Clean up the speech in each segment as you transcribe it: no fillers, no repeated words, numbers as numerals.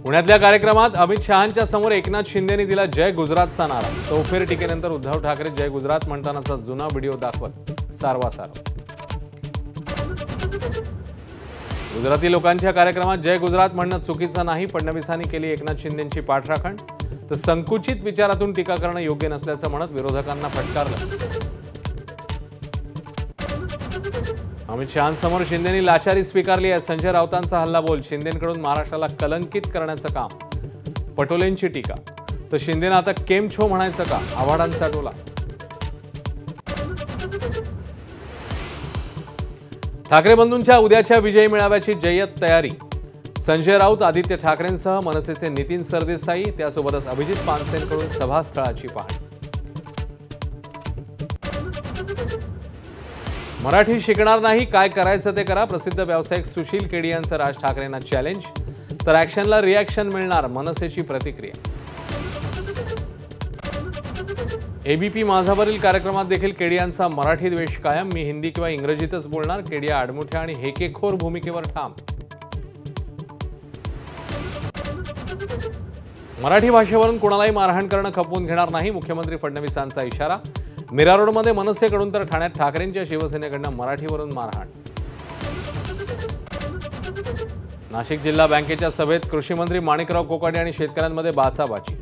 पुण्यातल्या कार्यक्रमात अमित शहांच्या समोर एकनाथ शिंदेंनी दिला जय गुजरातचा नारा। चौफेर टीकेनंतर उद्धव ठाकरे जय गुजरात म्हणतानाचा जुना व्हिडिओ दाखवत सारवासारव। गुजराती लोकांच्या कार्यक्रमात जय गुजरात म्हणणं चुकीचं नाही। फडणवीसांनी केली एकनाथ शिंदेंची पाठराखण, तर संकुचित विचारातून टीका करणं योग्य नसल्याचं म्हणत विरोधकांना फटकारलं। अमित शहांसमोर शिंदेंनी लाचारी स्वीकारली आहे। संजय राऊतांचा हल्लाबोल, शिंदेंकडून महाराष्ट्राला कलंकित करण्याचं काम। पटोलेंची टीका, तर शिंदेंना आता केम छो म्हणायचं का? आव्हाडांचा टोला। ठाकरे बंधूंच्या उद्याच्या विजयी मेळाव्याची जय्यत तयारी। संजय राऊत, आदित्य ठाकरेंसह मनसेचे नितीन सरदेसाई, त्यासोबतच अभिजित पानसेंकडून सभास्थळाची पाहणी। मराठी शिकणार नाही, काय करायचं ते करा। प्रसिद्ध व्यावसायिक सुशील केडी यांचं राज ठाकरेंना चॅलेंज, तर ॲक्शनला रिॲक्शन मिळणार, मनसेची प्रतिक्रिया। एबीपी माझावरील कार्यक्रमात देखील केडी यांचा मराठी द्वेष कायम। मी हिंदी किंवा इंग्रजीतच बोलणार, केडी आडमुठ्या आणि हेकेखोर भूमिकेवर ठाम। मराठी भाषेवरून कोणालाही मारहाण करणं खपवून घेणार नाही, मुख्यमंत्री फडणवीसांचा इशारा। मीरा रोडमध्ये मनसेकडून तर ठाण्यात ठाकरेंच्या शिवसेनेकडून मराठीवरून मारहाण। नाशिक जिल्हा बँकेच्या सभेत कृषी मंत्री माणिकराव कोकाटे आणि शेतकऱ्यांमध्ये बाचाबाची।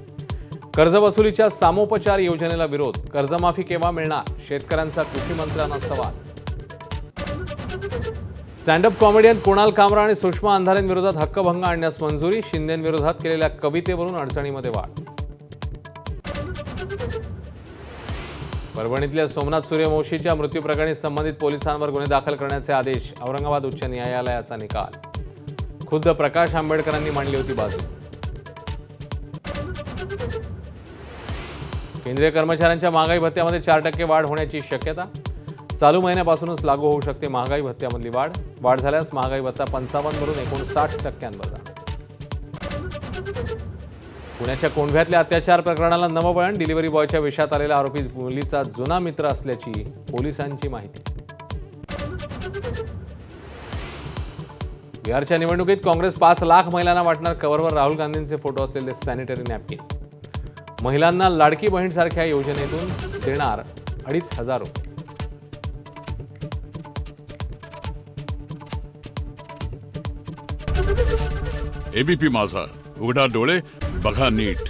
कर्जवसुलीच्या सामोपचार योजनेला विरोध, कर्जमाफी केव्हा मिळणार? शेतकऱ्यांचा कृषी मंत्र्यांना सवाल। स्टँडअप कॉमेडियन कुणाल कामरा आणि सुषमा अंधारेंविरोधात हक्कभंग आणण्यास मंजुरी। शिंदेंविरोधात केलेल्या कवितेवरून अडचणीमध्ये वाढ। परभणीतल्या सोमनाथ सूर्यवंशीच्या मृत्यूप्रकरणी संबंधित पोलिसांवर गुन्हे दाखल करण्याचे आदेश। औरंगाबाद उच्च न्यायालयाचा निकाल। खुद्द प्रकाश आंबेडकरांनी मांडली होती बाजू। केंद्रीय कर्मचाऱ्यांच्या महागाई भत्त्यामध्ये 4% वाढ होण्याची शक्यता। चालू महिन्यापासूनच लागू होऊ शकते महागाई भत्त्यामधली वाढ। वाढ झाल्यास महागाई भत्ता 55 वरून 59% जाणार। पुण्याच्या कोंढव्यातल्या अत्याचार प्रकरणाला नववळण। डिलिव्हरी बॉयच्या वेशात आलेला आरोपी मुलीचा जुना मित्र असल्याची पोलिसांची माहिती। बिहारच्या निवडणुकीत काँग्रेस 5 लाख महिलांना वाटणार कव्हरवर राहुल गांधींचे फोटो असलेले सॅनिटरी नॅपकिन। महिलांना लाडकी बहीण सारख्या योजनेतून देणार 2,500 रुपये। एबीपी माझा, उघडा डोळे बघा नीट।